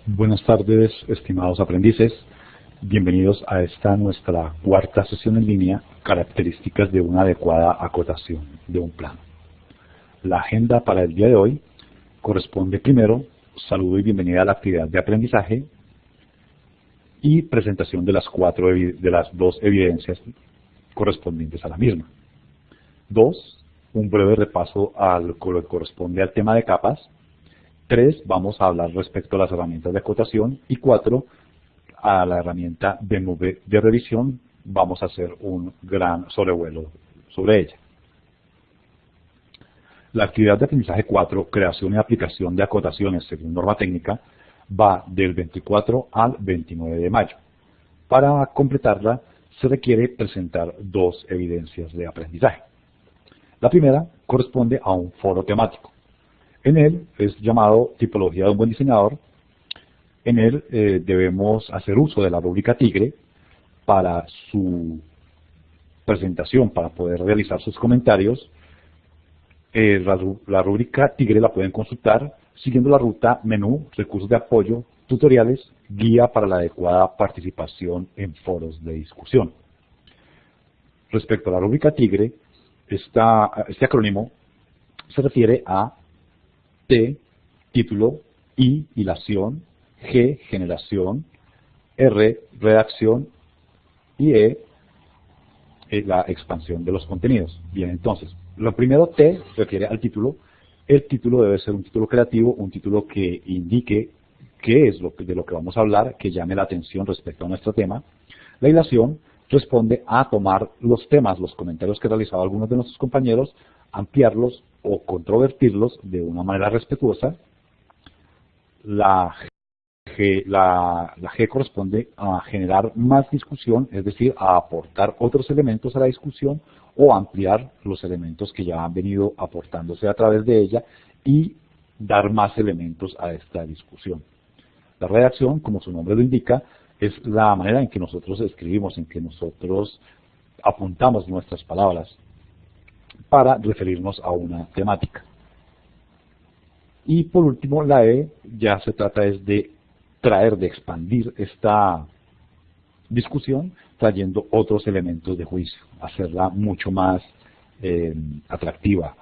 Buenas tardes, estimados aprendices. Bienvenidos a esta nuestra cuarta sesión en línea, características de una adecuada acotación de un plano. La agenda para el día de hoy corresponde primero, saludo y bienvenida a la actividad de aprendizaje y presentación de las dos evidencias correspondientes a la misma. 2, un breve repaso al que corresponde al tema de capas. 3, vamos a hablar respecto a las herramientas de acotación. Y 4, a la herramienta de nube de revisión, vamos a hacer un gran sobrevuelo sobre ella. La actividad de aprendizaje 4, creación y aplicación de acotaciones según norma técnica, va del 24 al 29 de mayo. Para completarla, se requiere presentar dos evidencias de aprendizaje. La primera corresponde a un foro temático. En él es llamado Tipología de un buen diseñador. En él debemos hacer uso de la rúbrica Tigre para su presentación, para poder realizar sus comentarios. La rúbrica Tigre la pueden consultar siguiendo la ruta Menú, Recursos de apoyo, Tutoriales, Guía para la adecuada participación en foros de discusión. Respecto a la rúbrica Tigre, este acrónimo se refiere a T, título, I, hilación, G, generación, R, redacción y la expansión de los contenidos. Bien, entonces, lo primero T refiere al título. El título debe ser un título creativo, un título que indique qué es de lo que vamos a hablar, que llame la atención respecto a nuestro tema. La hilación responde a tomar los temas, los comentarios que realizado algunos de nuestros compañeros, ampliarlos o controvertirlos de una manera respetuosa. La G corresponde a generar más discusión, es decir, a aportar otros elementos a la discusión o ampliar los elementos que ya han venido aportándose a través de ella y dar más elementos a esta discusión. La redacción, como su nombre lo indica, es la manera en que nosotros escribimos, en que nosotros apuntamos nuestras palabras para referirnos a una temática. Y por último, la E ya se trata de traer, de expandir esta discusión trayendo otros elementos de juicio, hacerla mucho más atractiva,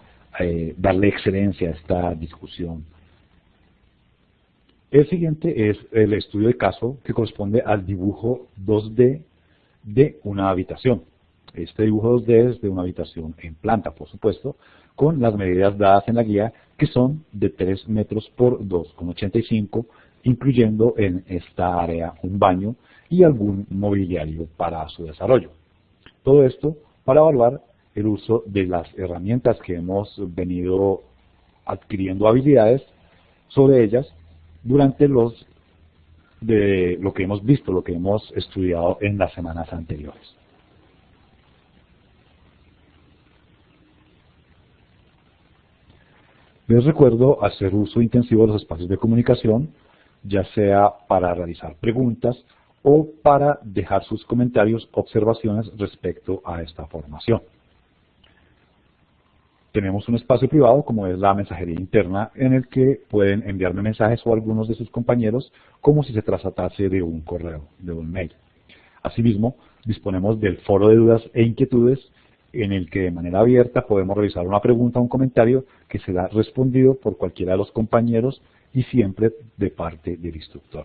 darle excelencia a esta discusión. El siguiente es el estudio de caso, que corresponde al dibujo 2D de una habitación. Este dibujo 2D es de una habitación en planta, por supuesto, con las medidas dadas en la guía, que son de 3 metros por 2,85, incluyendo en esta área un baño y algún mobiliario para su desarrollo. Todo esto para evaluar el uso de las herramientas que hemos venido adquiriendo habilidades sobre ellas durante lo que hemos visto, lo que hemos estudiado en las semanas anteriores. Les recuerdo hacer uso intensivo de los espacios de comunicación, ya sea para realizar preguntas o para dejar sus comentarios, observaciones respecto a esta formación. Tenemos un espacio privado, como es la mensajería interna, en el que pueden enviarme mensajes o algunos de sus compañeros, como si se tratase de un correo, de un mail. Asimismo, disponemos del foro de dudas e inquietudes, en el que de manera abierta podemos realizar una pregunta o un comentario que será respondido por cualquiera de los compañeros y siempre de parte del instructor.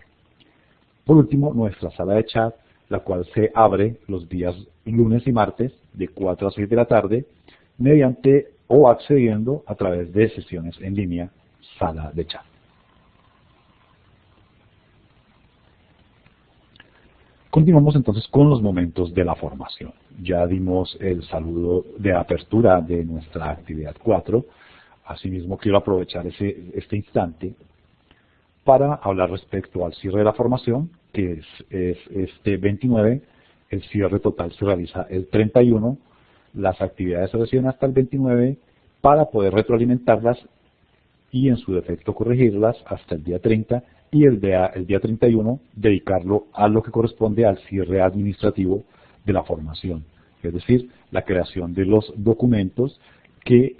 Por último, nuestra sala de chat, la cual se abre los días lunes y martes de 4 a 6 de la tarde mediante o accediendo a través de sesiones en línea, sala de chat. Continuamos entonces con los momentos de la formación. Ya dimos el saludo de apertura de nuestra actividad 4. Asimismo, quiero aprovechar este instante para hablar respecto al cierre de la formación, que es este 29. El cierre total se realiza el 31. Las actividades se reciben hasta el 29 para poder retroalimentarlas y en su defecto corregirlas hasta el día 30 y el día 31 dedicarlo a lo que corresponde al cierre administrativo de la formación, es decir, la creación de los documentos que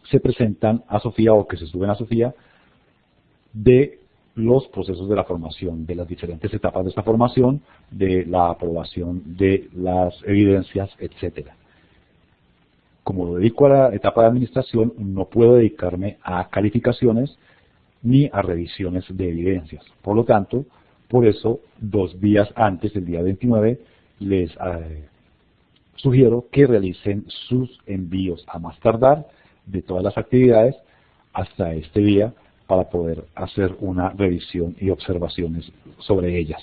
se presentan a Sofía o que se suben a Sofía de los procesos de la formación, de las diferentes etapas de esta formación, de la aprobación de las evidencias, etcétera. Como lo dedico a la etapa de administración, no puedo dedicarme a calificaciones ni a revisiones de evidencias. Por lo tanto, por eso, 2 días antes del día 29, les sugiero que realicen sus envíos a más tardar de todas las actividades hasta este día para poder hacer una revisión y observaciones sobre ellas.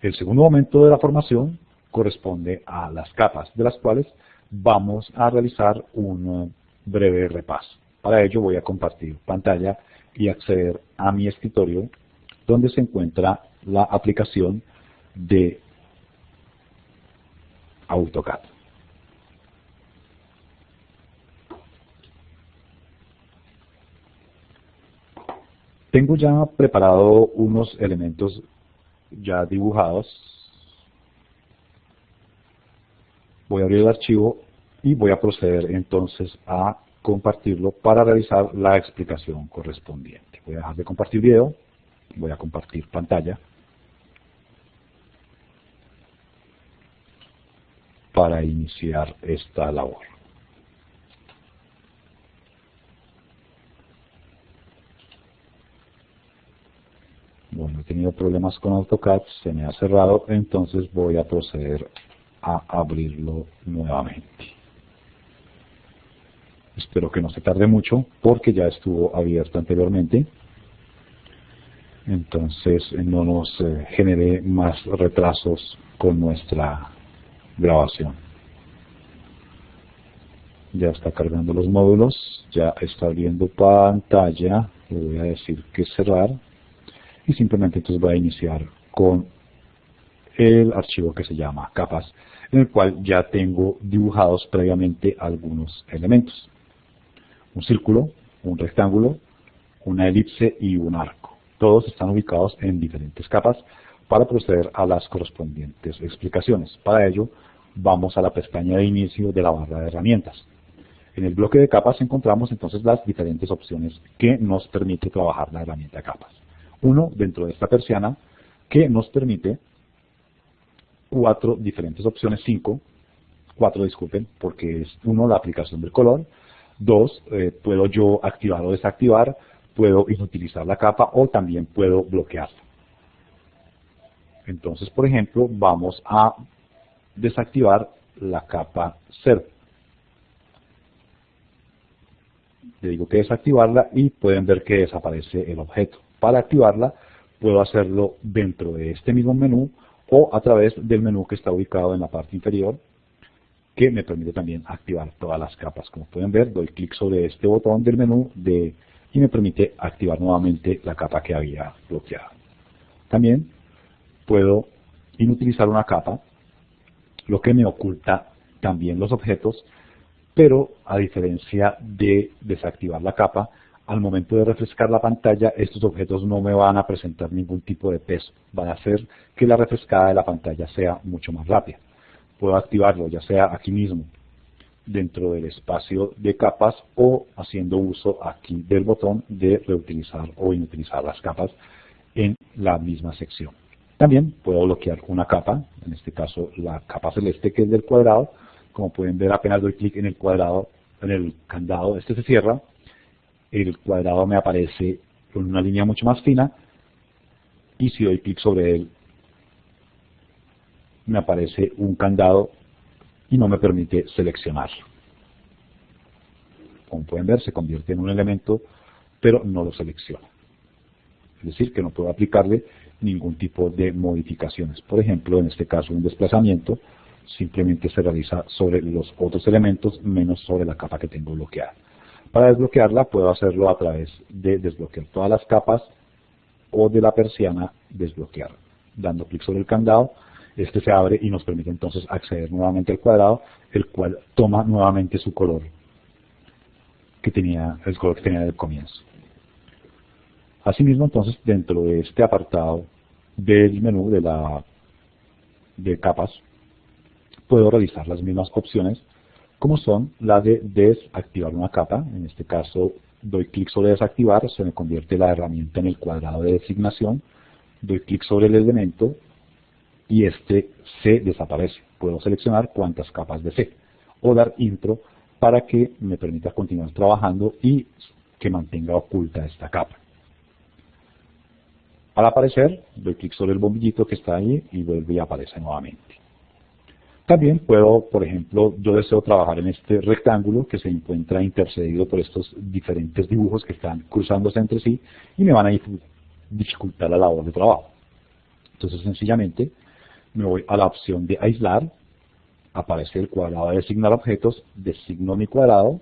El segundo momento de la formación corresponde a las capas, de las cuales vamos a realizar un breve repaso. Para ello voy a compartir pantalla y acceder a mi escritorio, donde se encuentra la aplicación de AutoCAD. Tengo ya preparado unos elementos ya dibujados. Voy a abrir el archivo y voy a proceder entonces a compartirlo para realizar la explicación correspondiente. Voy a dejar de compartir video, voy a compartir pantalla para iniciar esta labor. Bueno, he tenido problemas con AutoCAD, se me ha cerrado, entonces voy a proceder a abrirlo nuevamente. Espero que no se tarde mucho porque ya estuvo abierto anteriormente. Entonces no nos genere más retrasos con nuestra grabación. Ya está cargando los módulos, ya está abriendo pantalla. Le voy a decir que cerrar. Y simplemente entonces voy a iniciar con el archivo que se llama capas, en el cual ya tengo dibujados previamente algunos elementos. Un círculo, un rectángulo, una elipse y un arco. Todos están ubicados en diferentes capas para proceder a las correspondientes explicaciones. Para ello, vamos a la pestaña de inicio de la barra de herramientas. En el bloque de capas encontramos entonces las diferentes opciones que nos permite trabajar la herramienta capas. Uno dentro de esta persiana que nos permite 4 diferentes opciones, 4 disculpen, porque es 1 la aplicación del color, 2 puedo yo activar o desactivar, puedo inutilizar la capa o también puedo bloquearla. Entonces, por ejemplo, vamos a desactivar la capa 0. Le digo que desactivarla y pueden ver que desaparece el objeto. Para activarla puedo hacerlo dentro de este mismo menú o a través del menú que está ubicado en la parte inferior, que me permite también activar todas las capas. Como pueden ver, doy clic sobre este botón del menú y me permite activar nuevamente la capa que había bloqueado. También puedo inutilizar una capa, lo que me oculta también los objetos, pero a diferencia de desactivar la capa, al momento de refrescar la pantalla, estos objetos no me van a presentar ningún tipo de peso. Van a hacer que la refrescada de la pantalla sea mucho más rápida. Puedo activarlo ya sea aquí mismo, dentro del espacio de capas, o haciendo uso aquí del botón de reutilizar o inutilizar las capas en la misma sección. También puedo bloquear una capa, en este caso la capa celeste, que es del cuadrado. Como pueden ver, apenas doy clic en el cuadrado, en el candado, este se cierra. El cuadrado me aparece con una línea mucho más fina y si doy clic sobre él me aparece un candado y no me permite seleccionarlo. Como pueden ver, se convierte en un elemento pero no lo selecciona. Es decir, que no puedo aplicarle ningún tipo de modificaciones. Por ejemplo, en este caso un desplazamiento simplemente se realiza sobre los otros elementos menos sobre la capa que tengo bloqueada. Para desbloquearla puedo hacerlo a través de desbloquear todas las capas o de la persiana desbloquear. Dando clic sobre el candado, este se abre y nos permite entonces acceder nuevamente al cuadrado, el cual toma nuevamente su color que tenía, el color que tenía del comienzo. Asimismo, entonces, dentro de este apartado del menú de capas, puedo realizar las mismas opciones como son la de desactivar una capa. En este caso doy clic sobre desactivar, se me convierte la herramienta en el cuadrado de designación, doy clic sobre el elemento y este se desaparece. Puedo seleccionar cuántas capas desee o dar intro para que me permita continuar trabajando y que mantenga oculta esta capa. Al aparecer, doy clic sobre el bombillito que está ahí y vuelve y aparece nuevamente. También puedo, por ejemplo, yo deseo trabajar en este rectángulo que se encuentra intercedido por estos diferentes dibujos que están cruzándose entre sí y me van a dificultar la labor de trabajo. Entonces, sencillamente, me voy a la opción de aislar, aparece el cuadrado de designar objetos, designo mi cuadrado,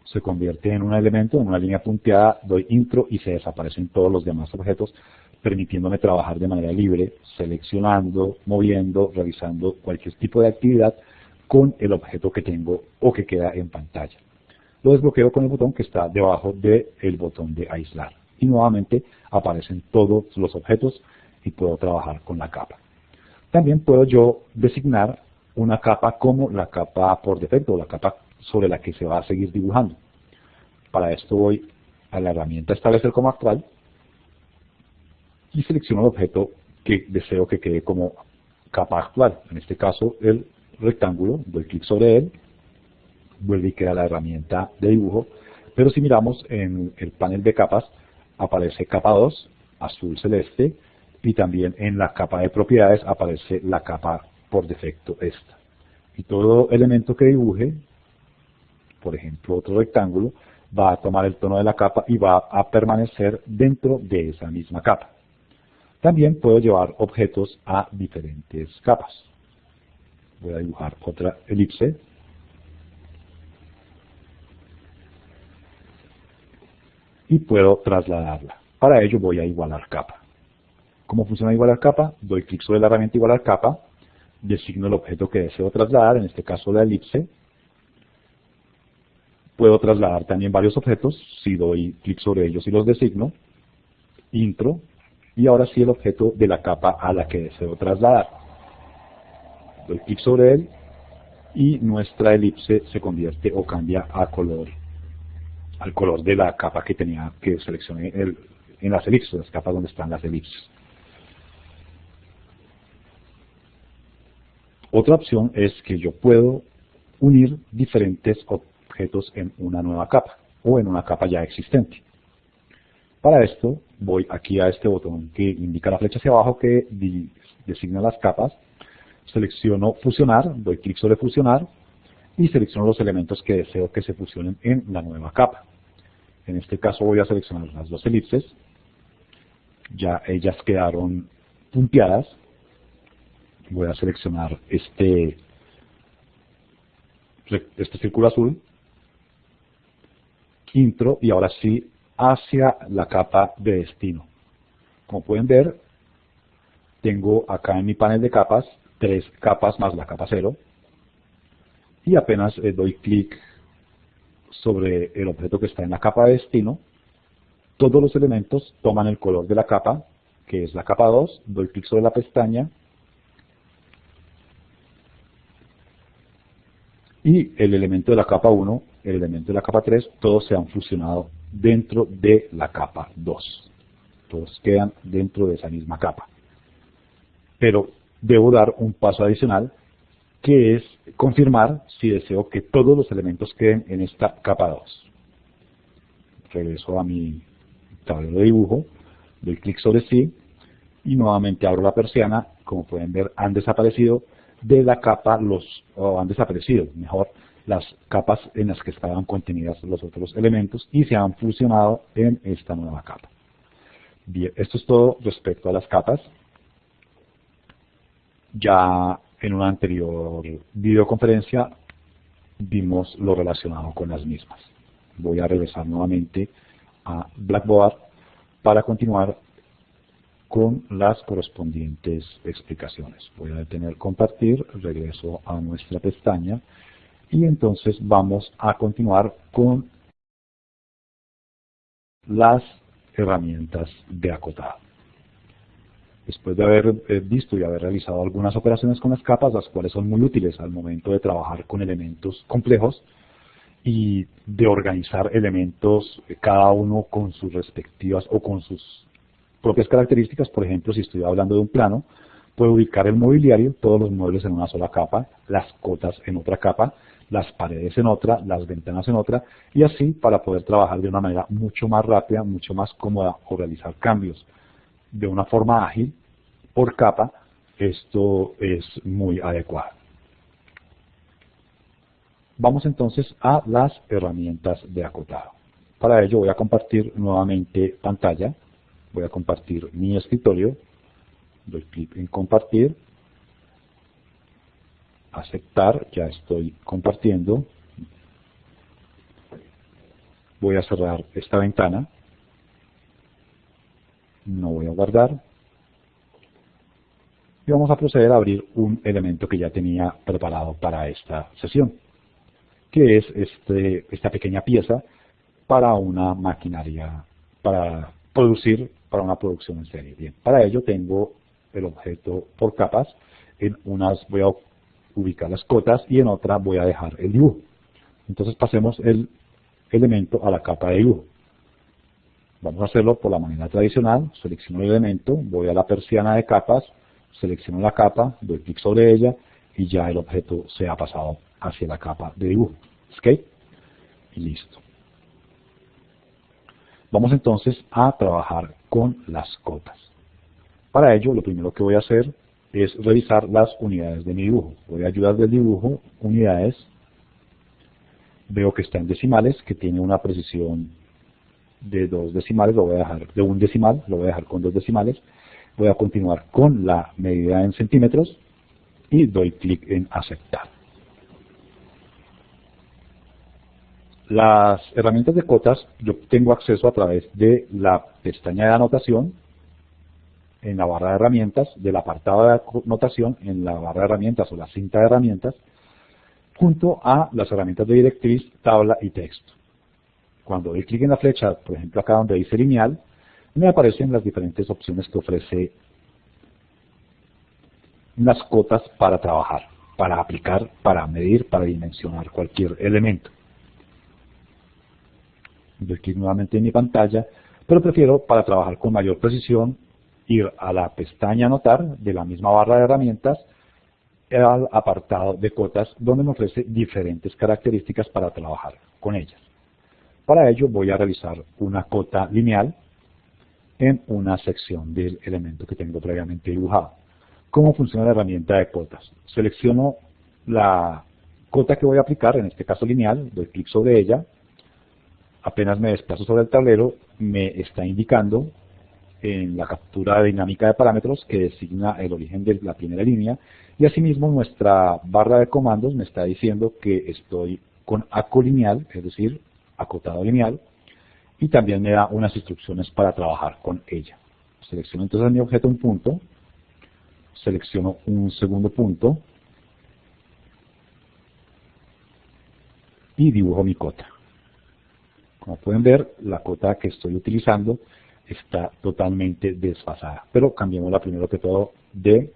se convierte en un elemento, en una línea punteada, doy intro y se desaparecen todos los demás objetos, permitiéndome trabajar de manera libre, seleccionando, moviendo, realizando cualquier tipo de actividad con el objeto que tengo o que queda en pantalla. Lo desbloqueo con el botón que está debajo del botón de aislar. Y nuevamente aparecen todos los objetos y puedo trabajar con la capa. También puedo yo designar una capa como la capa por defecto, o la capa sobre la que se va a seguir dibujando. Para esto voy a la herramienta establecer como actual y selecciono el objeto que deseo que quede como capa actual. En este caso el rectángulo, doy clic sobre él, vuelve y queda la herramienta de dibujo, pero si miramos en el panel de capas aparece capa 2, azul celeste, y también en la capa de propiedades aparece la capa por defecto esta. Y todo elemento que dibuje, por ejemplo otro rectángulo, va a tomar el tono de la capa y va a permanecer dentro de esa misma capa. También puedo llevar objetos a diferentes capas. Voy a dibujar otra elipse. Y puedo trasladarla. Para ello voy a igualar capa. ¿Cómo funciona igualar capa? Doy clic sobre la herramienta igualar capa, designo el objeto que deseo trasladar, en este caso la elipse. Puedo trasladar también varios objetos, si doy clic sobre ellos y los designo, intro, y ahora sí el objeto de la capa a la que deseo trasladar. Doy clic sobre él y nuestra elipse se convierte o cambia a color, al color de la capa que tenía que seleccioné en las elipses, las capas donde están las elipses. Otra opción es que yo puedo unir diferentes objetos en una nueva capa o en una capa ya existente. Para esto voy aquí a este botón que indica la flecha hacia abajo que designa las capas, selecciono fusionar, doy clic sobre fusionar y selecciono los elementos que deseo que se fusionen en la nueva capa. En este caso voy a seleccionar las dos elipses, ya ellas quedaron punteadas. Voy a seleccionar este círculo azul, intro, y ahora sí hacia la capa de destino. Como pueden ver, tengo acá en mi panel de capas 3 capas más la capa 0, y apenas doy clic sobre el objeto que está en la capa de destino, todos los elementos toman el color de la capa, que es la capa 2, doy clic sobre la pestaña, y el elemento de la capa 1, el elemento de la capa 3, todos se han fusionado dentro de la capa 2. Todos quedan dentro de esa misma capa. Pero debo dar un paso adicional, que es confirmar si deseo que todos los elementos queden en esta capa 2. Regreso a mi tablero de dibujo, doy clic sobre sí, y nuevamente abro la persiana. Como pueden ver, han desaparecido de la capa han desaparecido, mejor, las capas en las que estaban contenidas los otros elementos y se han fusionado en esta nueva capa. Bien, esto es todo respecto a las capas. Ya en una anterior videoconferencia vimos lo relacionado con las mismas. Voy a regresar nuevamente a Blackboard para continuar con las correspondientes explicaciones. Voy a detener compartir, regreso a nuestra pestaña y entonces vamos a continuar con las herramientas de acotado. Después de haber visto y haber realizado algunas operaciones con las capas, las cuales son muy útiles al momento de trabajar con elementos complejos, y de organizar elementos, cada uno con sus respectivas o con sus propias características. Por ejemplo, si estoy hablando de un plano, puedo ubicar el mobiliario, todos los muebles en una sola capa, las cotas en otra capa, las paredes en otra, las ventanas en otra, y así para poder trabajar de una manera mucho más rápida, mucho más cómoda o realizar cambios de una forma ágil por capa. Esto es muy adecuado. Vamos entonces a las herramientas de acotado. Para ello voy a compartir nuevamente pantalla, voy a compartir mi escritorio, doy clic en compartir, aceptar, ya estoy compartiendo, voy a cerrar esta ventana, no voy a guardar, y vamos a proceder a abrir un elemento que ya tenía preparado para esta sesión, que es esta pequeña pieza para una maquinaria, para una producción en serie. Bien, para ello tengo el objeto por capas, en unas voy a ubicar las cotas y en otra voy a dejar el dibujo. Entonces pasemos el elemento a la capa de dibujo. Vamos a hacerlo por la manera tradicional, selecciono el elemento, voy a la persiana de capas, selecciono la capa, doy clic sobre ella y ya el objeto se ha pasado hacia la capa de dibujo. Escape y listo. Vamos entonces a trabajar con las cotas. Para ello, lo primero que voy a hacer es revisar las unidades de mi dibujo. Voy a ayudar del dibujo, unidades, veo que está en decimales, que tiene una precisión de 2 decimales, lo voy a dejar de 1 decimal, lo voy a dejar con 2 decimales. Voy a continuar con la medida en centímetros y doy clic en aceptar. Las herramientas de cotas yo tengo acceso a través de la pestaña de anotación en la barra de herramientas, del apartado de anotación en la barra de herramientas o la cinta de herramientas, junto a las herramientas de directriz, tabla y texto. Cuando doy clic en la flecha, por ejemplo acá donde dice lineal, me aparecen las diferentes opciones que ofrece las cotas para trabajar, para aplicar, para medir, para dimensionar cualquier elemento. Doy clic nuevamente en mi pantalla, pero prefiero, para trabajar con mayor precisión, ir a la pestaña anotar de la misma barra de herramientas al apartado de cotas, donde me ofrece diferentes características para trabajar con ellas. Para ello voy a realizar una cota lineal en una sección del elemento que tengo previamente dibujado. ¿Cómo funciona la herramienta de cotas? Selecciono la cota que voy a aplicar, en este caso lineal, doy clic sobre ella, apenas me desplazo sobre el tablero, me está indicando en la captura dinámica de parámetros que designa el origen de la primera línea, y asimismo nuestra barra de comandos me está diciendo que estoy con ACO lineal, es decir, acotado lineal, y también me da unas instrucciones para trabajar con ella. Selecciono entonces en mi objeto un punto, selecciono un segundo punto y dibujo mi cota. Como pueden ver, la cota que estoy utilizando está totalmente desfasada, pero cambiémosla primero que todo de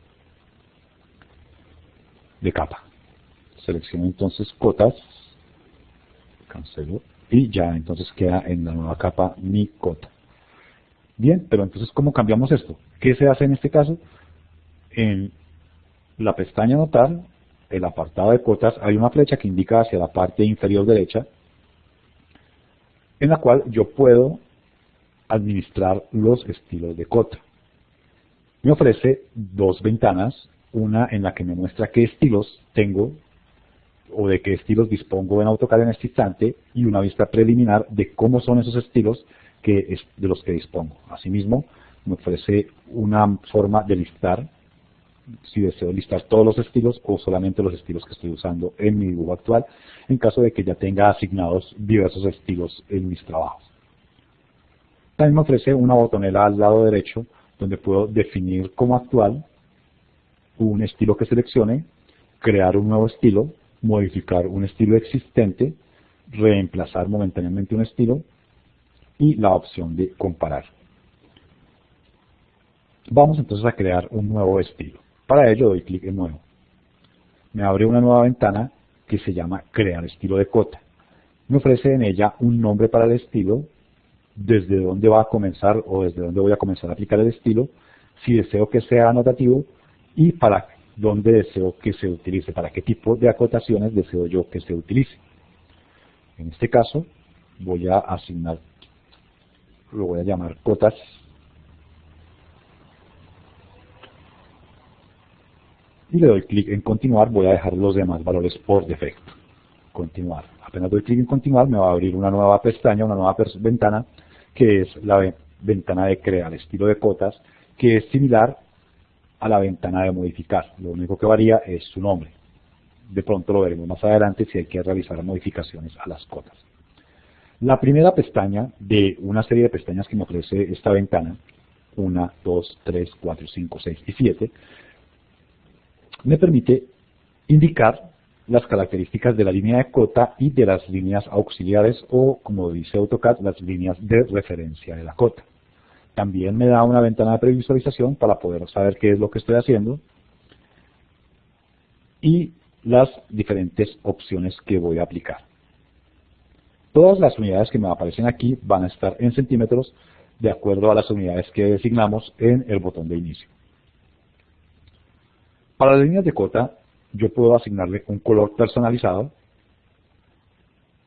capa. Selecciono entonces cotas, cancelo, y ya entonces queda en la nueva capa mi cota. Bien, pero entonces ¿cómo cambiamos esto? ¿Qué se hace en este caso? En la pestaña anotar, el apartado de cotas, hay una flecha que indica hacia la parte inferior derecha, en la cual yo puedo administrar los estilos de cota. Me ofrece 2 ventanas, una en la que me muestra qué estilos tengo o de qué estilos dispongo en AutoCAD en este instante, y una vista preliminar de cómo son esos estilos de los que dispongo. Asimismo, me ofrece una forma de listar, si deseo listar todos los estilos o solamente los estilos que estoy usando en mi dibujo actual, en caso de que ya tenga asignados diversos estilos en mis trabajos. También me ofrece una botonera al lado derecho, donde puedo definir como actual un estilo que seleccione, crear un nuevo estilo, modificar un estilo existente, reemplazar momentáneamente un estilo y la opción de comparar. Vamos entonces a crear un nuevo estilo. Para ello doy clic en nuevo. Me abre una nueva ventana que se llama crear estilo de cota. Me ofrece en ella un nombre para el estilo, desde dónde va a comenzar o desde dónde voy a comenzar a aplicar el estilo, si deseo que sea anotativo y para dónde deseo que se utilice, para qué tipo de acotaciones deseo yo que se utilice. En este caso voy a asignar, lo voy a llamar cotas y le doy clic en continuar. Voy a dejar los demás valores por defecto. Continuar. Apenas doy clic en continuar me va a abrir una nueva pestaña, una nueva ventana, que es la ventana de crear estilo de cotas, que es similar a la ventana de modificar. Lo único que varía es su nombre. De pronto lo veremos más adelante si hay que realizar modificaciones a las cotas. La primera pestaña de una serie de pestañas que me ofrece esta ventana, 1, 2, 3, 4, 5, 6 y 7, me permite indicar las características de la línea de cota y de las líneas auxiliares o, como dice AutoCAD, las líneas de referencia de la cota. También me da una ventana de previsualización para poder saber qué es lo que estoy haciendo y las diferentes opciones que voy a aplicar. Todas las unidades que me aparecen aquí van a estar en centímetros de acuerdo a las unidades que designamos en el botón de inicio. Para las líneas de cota, yo puedo asignarle un color personalizado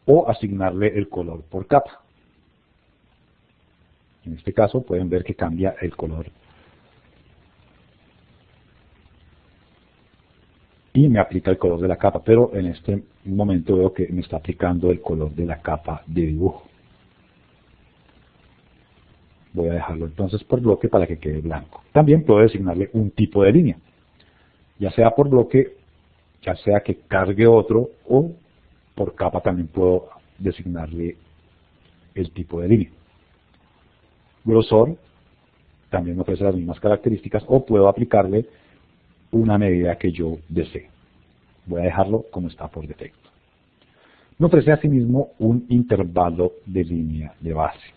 o asignarle el color por capa. En este caso pueden ver que cambia el color y me aplica el color de la capa, pero en este momento veo que me está aplicando el color de la capa de dibujo. Voy a dejarlo entonces por bloque para que quede blanco. También puedo designarle un tipo de línea, ya sea por bloque, ya sea que cargue otro, o por capa también puedo designarle el tipo de línea. Grosor también me ofrece las mismas características, o puedo aplicarle una medida que yo desee. Voy a dejarlo como está por defecto. Me ofrece asimismo un intervalo de línea de base,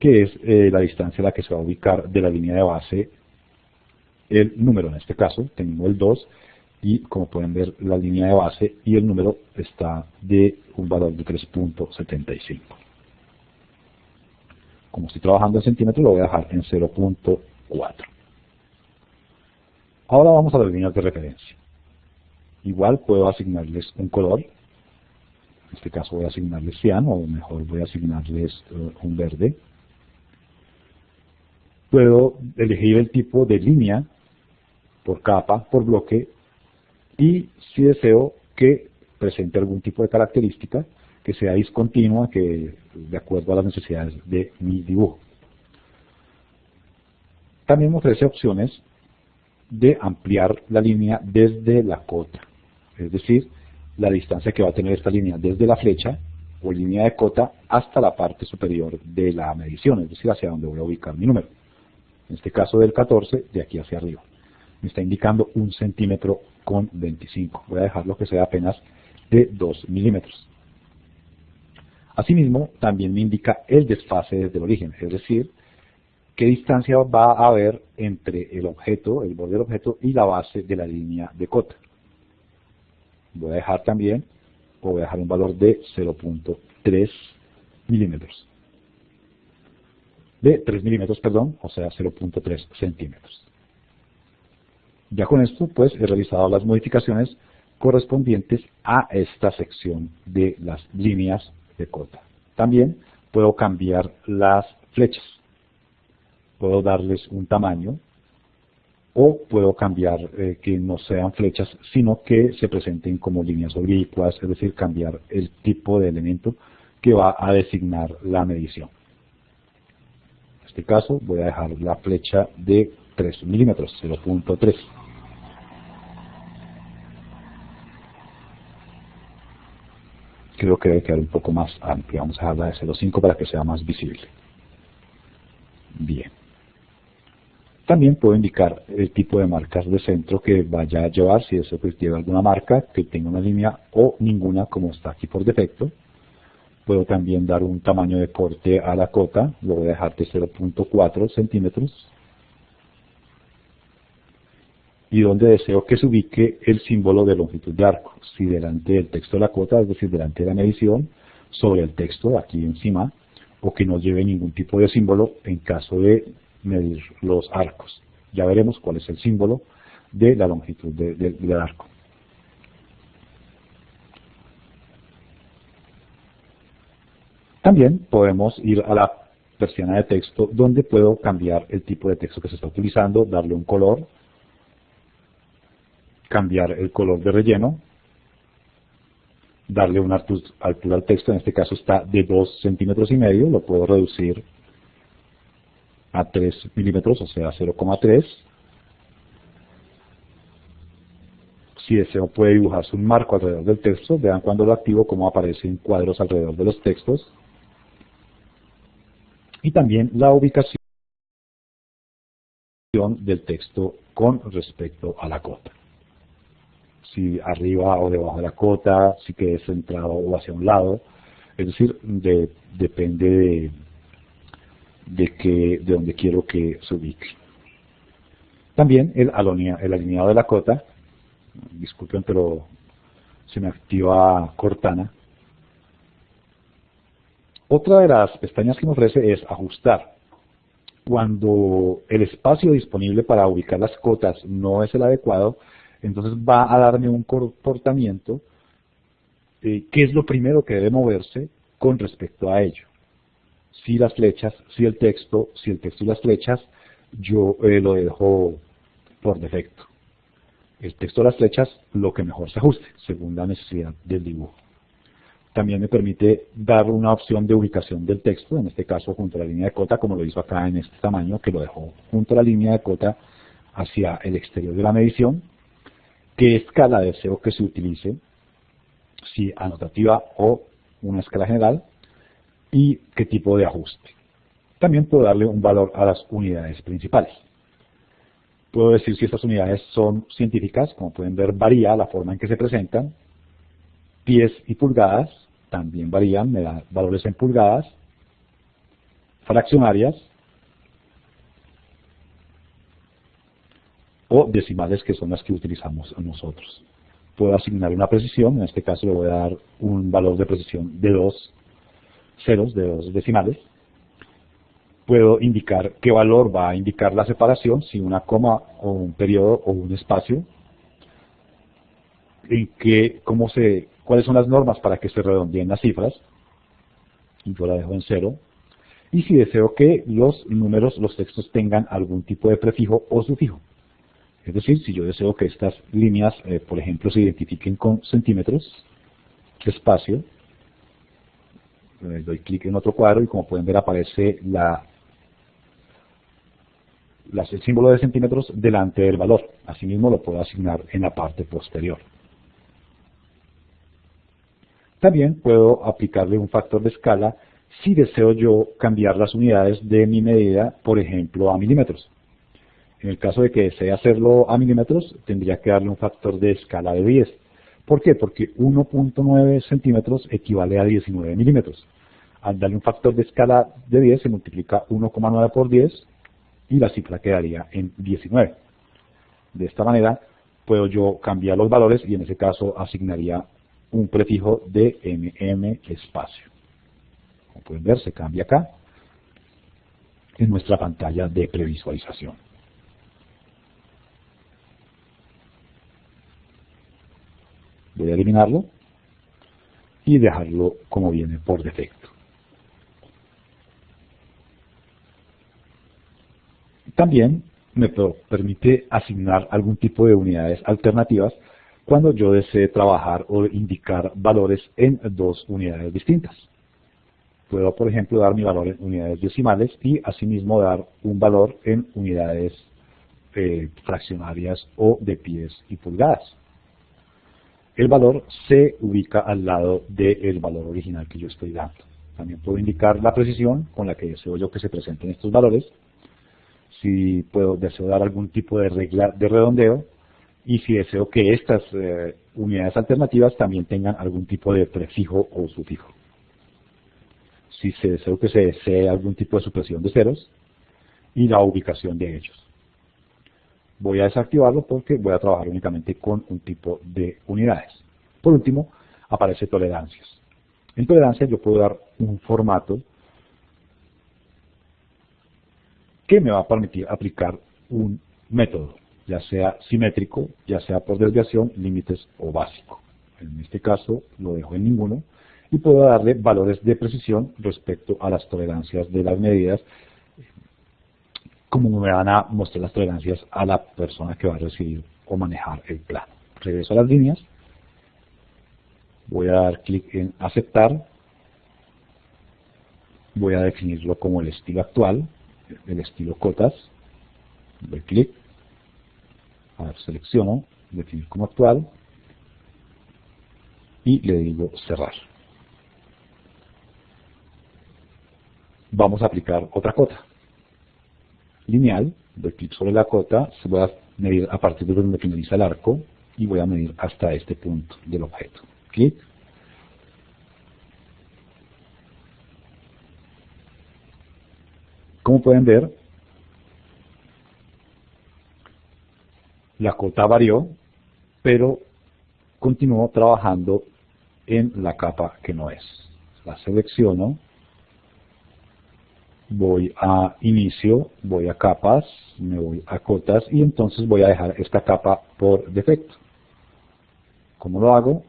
que es la distancia a la que se va a ubicar de la línea de base el número. En este caso tengo el 2 y, como pueden ver, la línea de base y el número está de un valor de 3.75. Como estoy trabajando en centímetros, lo voy a dejar en 0.4. Ahora vamos a las líneas de referencia. Igual puedo asignarles un color. En este caso voy a asignarles cian, o mejor voy a asignarles un verde. Puedo elegir el tipo de línea por capa, por bloque, y si deseo que presente algún tipo de característica que sea discontinua, que de acuerdo a las necesidades de mi dibujo. También me ofrece opciones de ampliar la línea desde la cota, es decir, la distancia que va a tener esta línea desde la flecha o línea de cota hasta la parte superior de la medición, es decir, hacia donde voy a ubicar mi número. En este caso del 14, de aquí hacia arriba. Me está indicando 1 centímetro con 25. Voy a dejarlo que sea apenas de 2 milímetros. Asimismo, también me indica el desfase desde el origen, es decir, qué distancia va a haber entre el objeto, el borde del objeto, y la base de la línea de cota. Voy a dejar también, o voy a dejar un valor de 0.3 milímetros. De 3 milímetros, perdón, o sea 0.3 centímetros. Ya con esto, pues, he realizado las modificaciones correspondientes a esta sección de las líneas de cota. También puedo cambiar las flechas. Puedo darles un tamaño, o puedo cambiar que no sean flechas, sino que se presenten como líneas oblicuas, es decir, cambiar el tipo de elemento que va a designar la medición. En este caso voy a dejar la flecha de 3 milímetros, 0.3. Creo que debe quedar un poco más amplia. Vamos a dejarla de 0.5 para que sea más visible. Bien. También puedo indicar el tipo de marcas de centro que vaya a llevar, si deseo que lleve alguna marca, que tenga una línea o ninguna, como está aquí por defecto. Puedo también dar un tamaño de corte a la cota, lo voy a dejar de 0.4 centímetros. y donde deseo que se ubique el símbolo de longitud de arco, si delante del texto de la cuota, es decir, delante de la medición, sobre el texto aquí encima, o que no lleve ningún tipo de símbolo en caso de medir los arcos. Ya veremos cuál es el símbolo de la longitud del arco. También podemos ir a la persiana de texto, donde puedo cambiar el tipo de texto que se está utilizando, darle un color, cambiar el color de relleno, darle una altura al texto, en este caso está de 2,5 centímetros, lo puedo reducir a 3 milímetros, o sea 0,3. Si deseo puede dibujarse un marco alrededor del texto, vean cuando lo activo cómo aparecen cuadros alrededor de los textos. Y también la ubicación del texto con respecto a la cota. Si arriba o debajo de la cota, si quede centrado o hacia un lado, es decir, depende de dónde quiero que se ubique. También el alineado de la cota, disculpen pero se me activa Cortana. Otra de las pestañas que me ofrece es ajustar. Cuando el espacio disponible para ubicar las cotas no es el adecuado, entonces va a darme un comportamiento que es lo primero que debe moverse con respecto a ello. Si las flechas, si el texto y las flechas, yo lo dejo por defecto. El texto y las flechas, lo que mejor se ajuste, según la necesidad del dibujo. También me permite dar una opción de ubicación del texto, en este caso junto a la línea de cota, como lo hizo acá en este tamaño, que lo dejó junto a la línea de cota hacia el exterior de la medición. ¿Qué escala deseo que se utilice? Si anotativa o una escala general. Y qué tipo de ajuste. También puedo darle un valor a las unidades principales. Puedo decir si estas unidades son científicas, como pueden ver varía la forma en que se presentan. Pies y pulgadas también varían, me da valores en pulgadas. Fraccionarias o decimales, que son las que utilizamos nosotros. Puedo asignar una precisión, en este caso le voy a dar un valor de precisión de 2 ceros, de 2 decimales. Puedo indicar qué valor va a indicar la separación, si una coma o un periodo o un espacio. Cuáles son las normas para que se redondeen las cifras, y yo la dejo en 0. Y si deseo que los números, los textos tengan algún tipo de prefijo o sufijo. Es decir, si yo deseo que estas líneas, por ejemplo, se identifiquen con centímetros de espacio, doy clic en otro cuadro y como pueden ver aparece el símbolo de centímetros delante del valor. Asimismo lo puedo asignar en la parte posterior. También puedo aplicarle un factor de escala si deseo yo cambiar las unidades de mi medida, por ejemplo, a milímetros. En el caso de que desee hacerlo a milímetros, tendría que darle un factor de escala de 10. ¿Por qué? Porque 1.9 centímetros equivale a 19 milímetros. Al darle un factor de escala de 10 se multiplica 1,9 por 10 y la cifra quedaría en 19. De esta manera puedo yo cambiar los valores y en ese caso asignaría un prefijo de espacio. Como pueden ver, se cambia acá en nuestra pantalla de previsualización. Voy a eliminarlo y dejarlo como viene por defecto. También me permite asignar algún tipo de unidades alternativas cuando yo desee trabajar o indicar valores en 2 unidades distintas. Puedo, por ejemplo, dar mi valor en unidades decimales y asimismo dar un valor en unidades fraccionarias o de pies y pulgadas. El valor se ubica al lado del valor original que yo estoy dando. También puedo indicar la precisión con la que deseo yo que se presenten estos valores. Si deseo dar algún tipo de regla de redondeo y si deseo que estas unidades alternativas también tengan algún tipo de prefijo o sufijo. Si deseo que se desee algún tipo de supresión de ceros y la ubicación de ellos. Voy a desactivarlo porque voy a trabajar únicamente con un tipo de unidades. Por último, aparece tolerancias. En tolerancias yo puedo dar un formato que me va a permitir aplicar un método, ya sea simétrico, ya sea por desviación, límites o básico. En este caso lo dejo en ninguno y puedo darle valores de precisión respecto a las tolerancias de las medidas, como me van a mostrar las tolerancias a la persona que va a recibir o manejar el plano. Regreso a las líneas, voy a dar clic en aceptar, voy a definirlo como el estilo actual, el estilo cotas, doy clic, a ver, selecciono, definir como actual y le digo cerrar. Vamos a aplicar otra cota. Lineal, doy clic sobre la cota, se voy a medir a partir de donde finaliza el arco y voy a medir hasta este punto del objeto. Clic. Como pueden ver, la cota varió, pero continúo trabajando en la capa que no es. La selecciono, voy a inicio, voy a capas, me voy a cotas y entonces voy a dejar esta capa por defecto. ¿Cómo lo hago?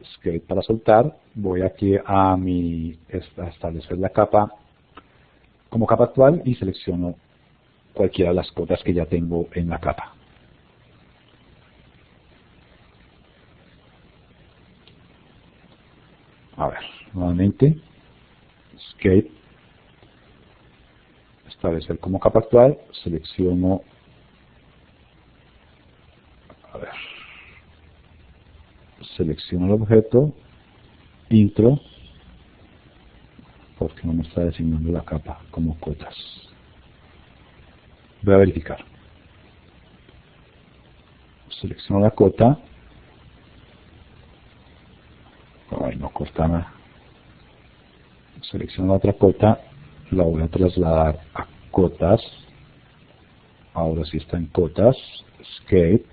Escape para soltar, voy aquí a establecer la capa como capa actual y selecciono cualquiera de las cotas que ya tengo en la capa. A ver, nuevamente, Escape, establecer como capa actual, selecciono, a ver, selecciono el objeto, intro, porque no me está designando la capa como cotas. Voy a verificar. Selecciono la cota. Ay, no corta nada. Selecciono la otra cota, la voy a trasladar a cotas. Ahora sí está en cotas. Escape.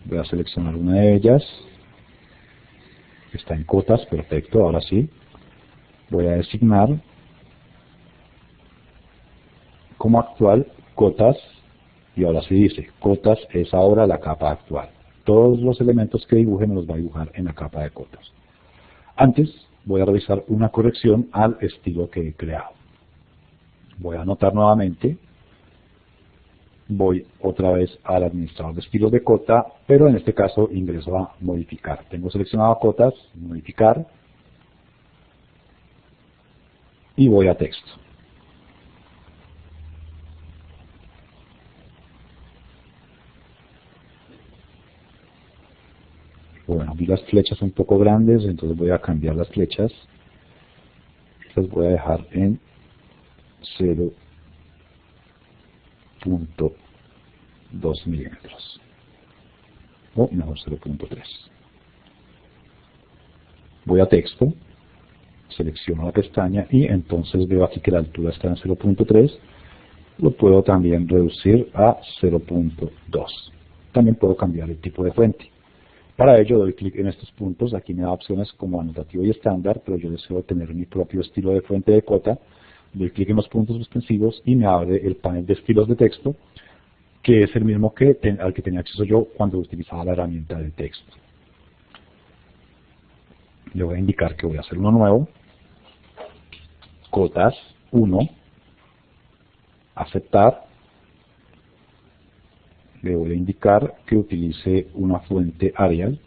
Voy a seleccionar una de ellas. Está en cotas, perfecto, ahora sí. Voy a designar como actual cotas y ahora sí dice cotas es ahora la capa actual. Todos los elementos que dibuje me los va a dibujar en la capa de cotas. Antes voy a realizar una corrección al estilo que he creado. Voy a anotar nuevamente, voy otra vez al administrador de estilos de cota, pero en este caso ingreso a modificar. Tengo seleccionado cotas, modificar, y voy a texto. Bueno, vi las flechas un poco grandes, entonces voy a cambiar las flechas. Las voy a dejar en 0.2 milímetros. O mejor 0.3. Voy a texto. Selecciono la pestaña y entonces veo aquí que la altura está en 0.3, lo puedo también reducir a 0.2. También puedo cambiar el tipo de fuente. Para ello doy clic en estos puntos, aquí me da opciones como anotativo y estándar, pero yo deseo tener mi propio estilo de fuente de cota. Doy clic en los puntos suspensivos y me abre el panel de estilos de texto, que es el mismo al que tenía acceso yo cuando utilizaba la herramienta de texto. Le voy a indicar que voy a hacer uno nuevo. Cotas 1, aceptar, le voy a indicar que utilice una fuente Arial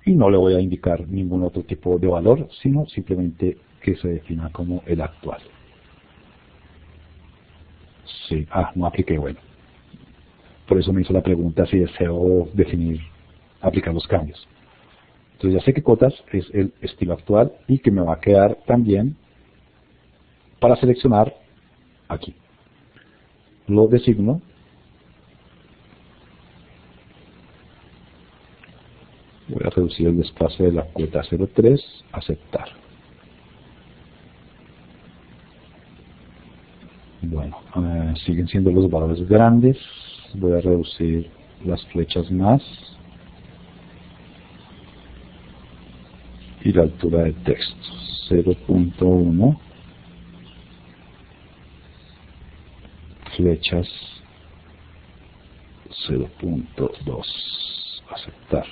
y no le voy a indicar ningún otro tipo de valor, sino simplemente que se defina como el actual. Sí, no apliqué, bueno. Por eso me hizo la pregunta si deseo aplicar los cambios. Entonces ya sé que cotas es el estilo actual y que me va a quedar también para seleccionar aquí. Lo designo. Voy a reducir el despacio de la cota 0.3, aceptar. Bueno, siguen siendo los valores grandes. Voy a reducir las flechas más y la altura de texto 0.1, flechas 0.2, aceptar.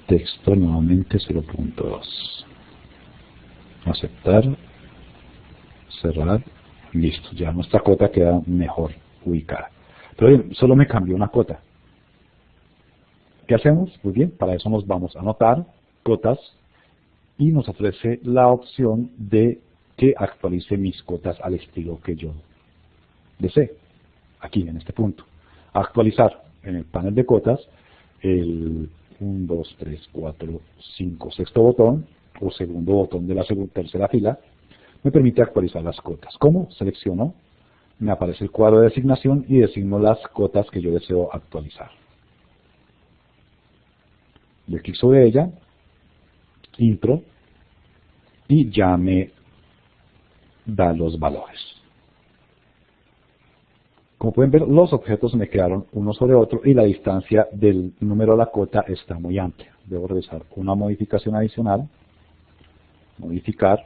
Texto nuevamente 0.2, aceptar, cerrar, listo. Ya nuestra cota queda mejor ubicada. Pero bien, solo me cambió una cota. ¿Qué hacemos? Pues bien, para eso nos vamos a anotar cotas y nos ofrece la opción de que actualice mis cotas al estilo que yo desee. Aquí, en este punto. Actualizar en el panel de cotas el 1, 2, 3, 4, 5, sexto botón o segundo botón de la tercera fila me permite actualizar las cotas. ¿Cómo? Selecciono, me aparece el cuadro de designación y designo las cotas que yo deseo actualizar. Le clic sobre ella, intro, y ya me da los valores. Como pueden ver, los objetos me quedaron uno sobre otro y la distancia del número de la cota está muy amplia. Debo realizar una modificación adicional, modificar,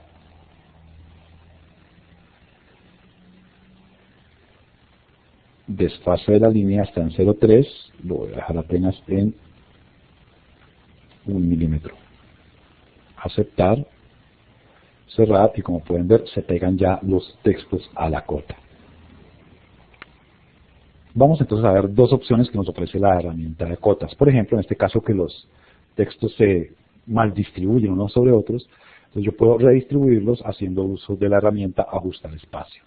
desfase de la línea está en 0.3, lo voy a dejar apenas en 1 milímetro. Aceptar, cerrar y como pueden ver se pegan ya los textos a la cota. Vamos entonces a ver dos opciones que nos ofrece la herramienta de cotas. Por ejemplo, en este caso que los textos se mal distribuyen unos sobre otros, entonces yo puedo redistribuirlos haciendo uso de la herramienta ajustar espacio.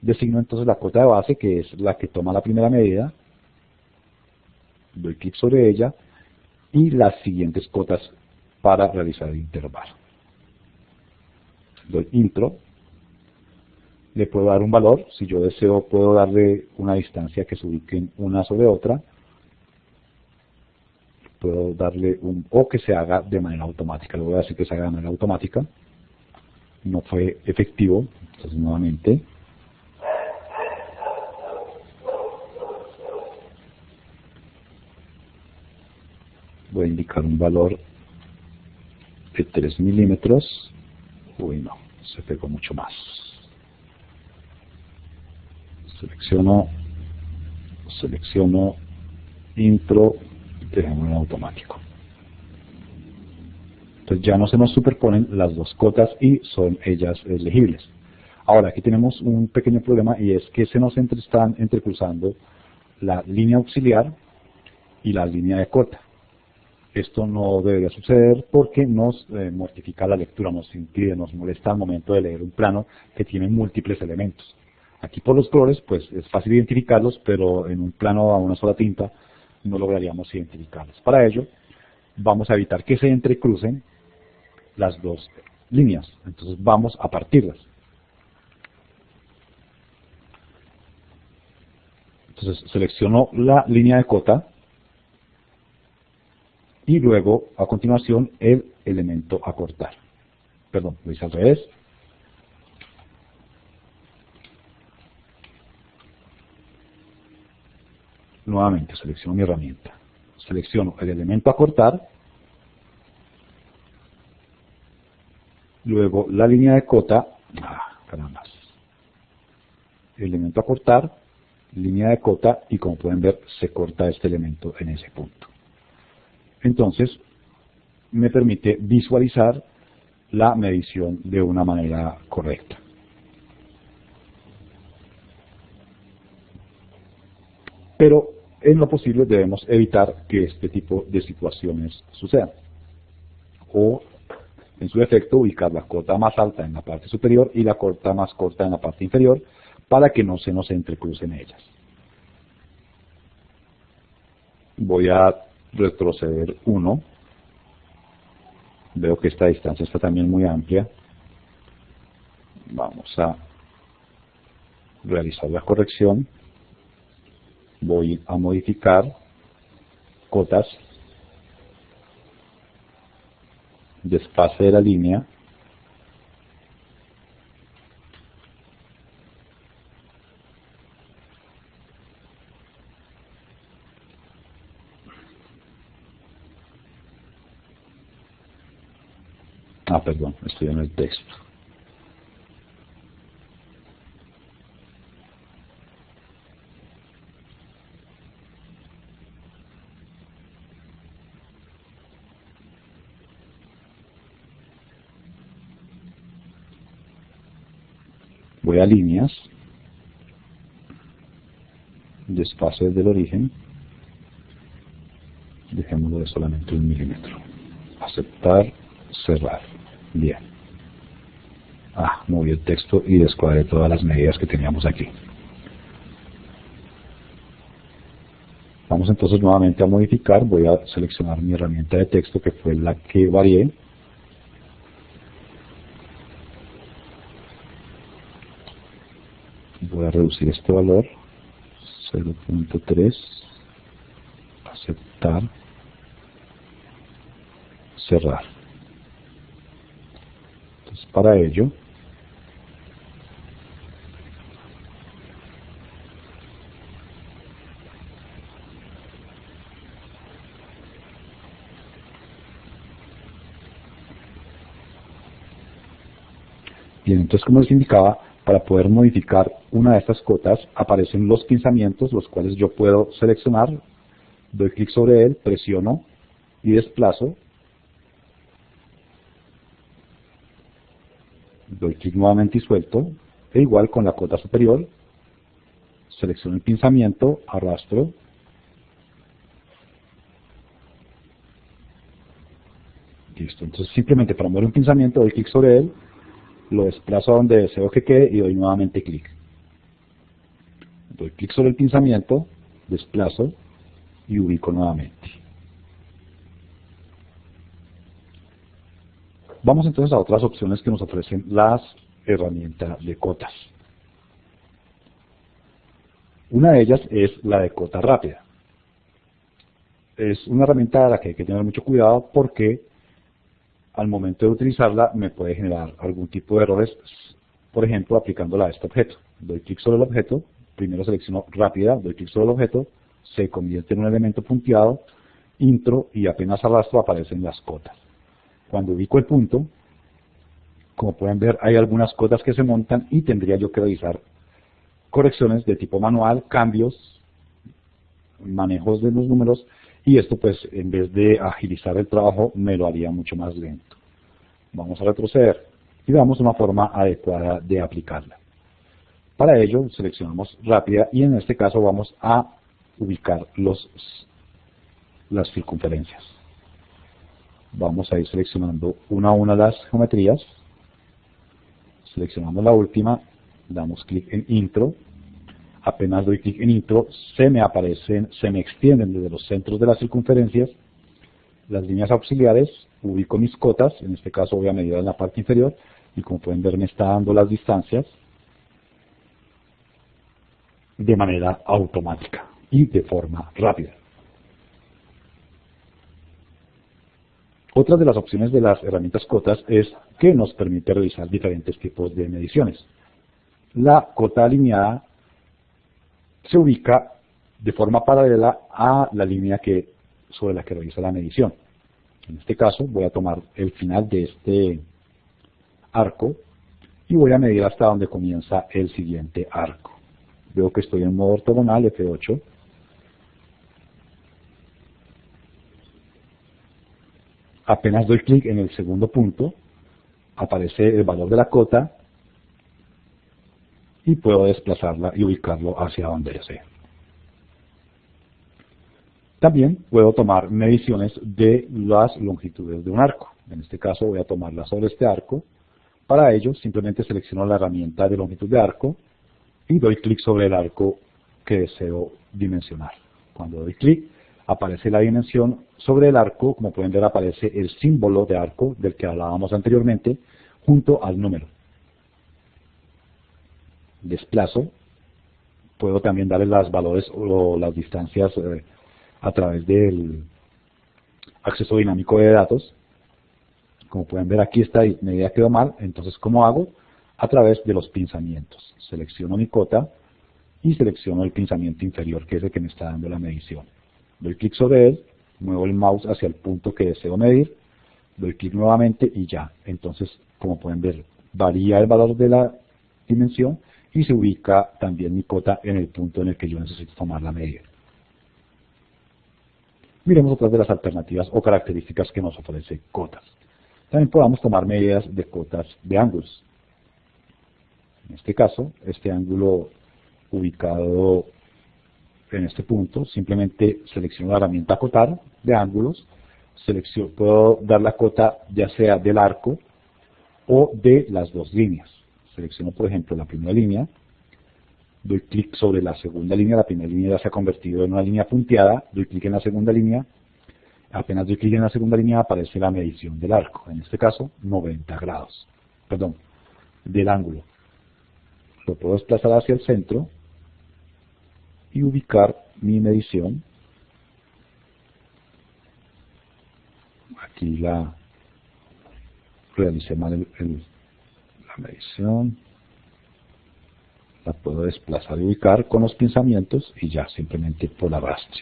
Designo entonces la cota de base, que es la que toma la primera medida, doy clic sobre ella y las siguientes cotas para realizar el intervalo. Doy intro, le puedo dar un valor, si yo deseo puedo darle una distancia que se ubiquen una sobre otra, puedo darle o que se haga de manera automática, le voy a decir que se haga de manera automática, no fue efectivo, entonces nuevamente, voy a indicar un valor de 3 milímetros, uy no, se pegó mucho más. Selecciono intro, dejemos en automático. Entonces ya no se nos superponen las dos cotas y son ellas legibles. Ahora aquí tenemos un pequeño problema y es que se nos están entrecruzando la línea auxiliar y la línea de cota. Esto no debería suceder porque nos mortifica la lectura, nos impide, nos molesta al momento de leer un plano que tiene múltiples elementos. Aquí por los colores pues es fácil identificarlos, pero en un plano a una sola tinta no lograríamos identificarlos. Para ello vamos a evitar que se entrecrucen las dos líneas, entonces vamos a partirlas. Entonces selecciono la línea de cota y luego a continuación el elemento a cortar. Perdón, lo hice al revés. Nuevamente selecciono mi herramienta, selecciono el elemento a cortar, luego la línea de cota, caramba, elemento a cortar, línea de cota y como pueden ver se corta este elemento en ese punto. Entonces me permite visualizar la medición de una manera correcta. Pero en lo posible debemos evitar que este tipo de situaciones sucedan. O, en su defecto, ubicar la cota más alta en la parte superior y la cota más corta en la parte inferior para que no se nos entrecrucen ellas. Voy a retroceder 1. Veo que esta distancia está también muy amplia. Vamos a realizar la corrección. Voy a modificar cotas desfase de la línea, perdón, estoy en el texto. Voy a líneas, desfase del origen, dejémoslo de solamente 1 milímetro. Aceptar, cerrar. Bien. Moví el texto y descuadré todas las medidas que teníamos aquí. Vamos entonces nuevamente a modificar. Voy a seleccionar mi herramienta de texto, que fue la que varié. Voy a reducir este valor, 0.3, aceptar, cerrar. Entonces, para ello, bien, entonces como les indicaba, para poder modificar una de estas cotas aparecen los pinzamientos, los cuales yo puedo seleccionar, doy clic sobre él, presiono y desplazo, doy clic nuevamente y suelto, e igual con la cota superior, selecciono el pinzamiento, arrastro, listo. Entonces simplemente para mover un pinzamiento doy clic sobre él, lo desplazo a donde deseo que quede y doy nuevamente clic. Doy clic sobre el pinzamiento, desplazo y ubico nuevamente. Vamos entonces a otras opciones que nos ofrecen las herramientas de cotas. Una de ellas es la de cota rápida. Es una herramienta a la que hay que tener mucho cuidado porque al momento de utilizarla me puede generar algún tipo de errores, por ejemplo, aplicándola a este objeto. Doy clic sobre el objeto, primero selecciono rápida, doy clic sobre el objeto, se convierte en un elemento punteado, intro, y apenas arrastro aparecen las cotas. Cuando ubico el punto, como pueden ver, hay algunas cotas que se montan y tendría yo que realizar correcciones de tipo manual, cambios, manejos de los números, y esto pues en vez de agilizar el trabajo me lo haría mucho más lento. Vamos a retroceder y veamos una forma adecuada de aplicarla. Para ello seleccionamos rápida y en este caso vamos a ubicar las circunferencias. Vamos a ir seleccionando una a una las geometrías, seleccionamos la última, damos clic en intro. Apenas doy clic en intro, se me extienden desde los centros de las circunferencias las líneas auxiliares, ubico mis cotas, en este caso voy a medir en la parte inferior, y como pueden ver me está dando las distancias de manera automática y de forma rápida. Otra de las opciones de las herramientas cotas es que nos permite realizar diferentes tipos de mediciones. La cota alineada se ubica de forma paralela a la línea sobre la que realiza la medición. En este caso voy a tomar el final de este arco y voy a medir hasta donde comienza el siguiente arco. Veo que estoy en modo ortogonal, F8. Apenas doy clic en el segundo punto, aparece el valor de la cota y puedo desplazarla y ubicarlo hacia donde desee. También puedo tomar mediciones de las longitudes de un arco. En este caso voy a tomarla sobre este arco. Para ello simplemente selecciono la herramienta de longitud de arco y doy clic sobre el arco que deseo dimensionar. Cuando doy clic aparece la dimensión sobre el arco, como pueden ver aparece el símbolo de arco del que hablábamos anteriormente junto al número. Desplazo, puedo también darle los valores o las distancias a través del acceso dinámico de datos. Como pueden ver aquí esta medida quedó mal, entonces ¿cómo hago? A través de los pinzamientos. Selecciono mi cota y selecciono el pinzamiento inferior, que es el que me está dando la medición. Doy clic sobre él, muevo el mouse hacia el punto que deseo medir, doy clic nuevamente y ya. Entonces, como pueden ver, varía el valor de la dimensión y se ubica también mi cota en el punto en el que yo necesito tomar la medida. Miremos otras de las alternativas o características que nos ofrece cotas. También podamos tomar medidas de cotas de ángulos. En este caso, este ángulo ubicado en este punto, simplemente selecciono la herramienta acotar de ángulos, puedo dar la cota ya sea del arco o de las dos líneas. Selecciono, por ejemplo, la primera línea, doy clic sobre la segunda línea, la primera línea ya se ha convertido en una línea punteada, doy clic en la segunda línea, apenas doy clic en la segunda línea aparece la medición del arco, en este caso 90 grados, perdón, del ángulo. Lo puedo desplazar hacia el centro y ubicar mi medición. Aquí realicé mal la medición. La puedo desplazar y ubicar con los pinzamientos y ya simplemente por arrastre.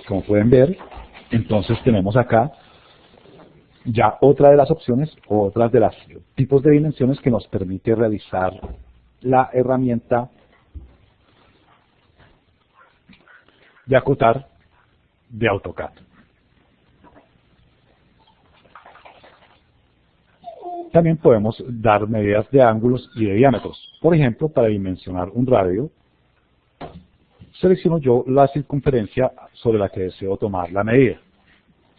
Como pueden ver, entonces tenemos acá ya otra de las opciones, o otras de los tipos de dimensiones que nos permite realizar la herramienta de acotar de AutoCAD. También podemos dar medidas de ángulos y de diámetros. Por ejemplo, para dimensionar un radio, selecciono yo la circunferencia sobre la que deseo tomar la medida.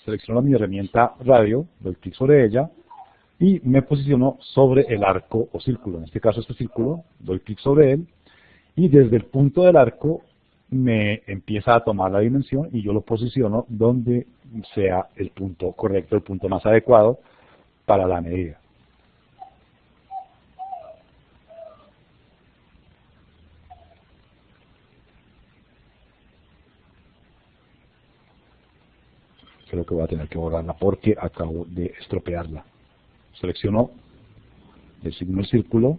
Selecciono mi herramienta radio, doy clic sobre ella y me posiciono sobre el arco o círculo. En este caso este círculo, doy clic sobre él y desde el punto del arco me empieza a tomar la dimensión y yo lo posiciono donde sea el punto correcto, el punto más adecuado para la medida. Creo que voy a tener que borrarla porque acabo de estropearla. Selecciono, designo el círculo,